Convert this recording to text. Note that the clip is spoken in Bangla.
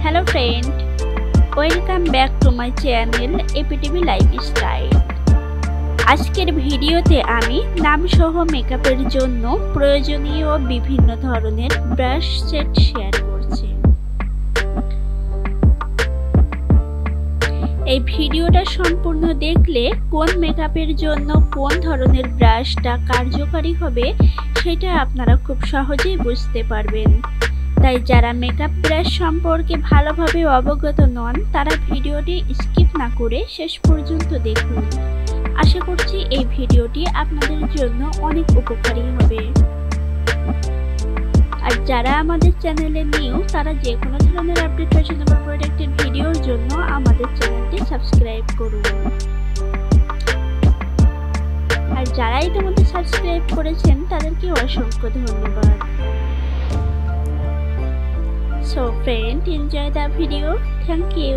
Hello friend, welcome back to my channel APTV Lifestyle. আজকের ভিডিওতে আমি নাম সহ মেকআপের জন্য প্রয়োজনীয় বিভিন্ন ধরনের ব্রাশ সেট শেয়ার করছি। এই ভিডিওটা সম্পূর্ণ দেখলে কোন মেকআপের জন্য কোন ধরনের ব্রাশটা কার্যকরী হবে সেটা আপনারা খুব সহজেই বুঝতে পারবেন। তাই যারা মেকআপ ব্রাশ সম্পর্কে ভালোভাবে অবগত নন তারা ভিডিওটি স্কিপ না করে শেষ পর্যন্ত দেখুন। আশা করছি এই ভিডিওটি আপনাদের জন্য অনেক উপকারী হবে। আর যারা আমাদের চ্যানেলে নিউ তারা যে কোনো ধরনের আপডেট ফ্যাশনেবল প্রোডাক্টের ভিডিওর জন্য আমাদের চ্যানেলটি সাবস্ক্রাইব করুন। আর যারা ইতিমধ্যে সাবস্ক্রাইব করেছেন তাদেরকে অসংখ্য ধন্যবাদ। So friend, enjoy the video. Thank you.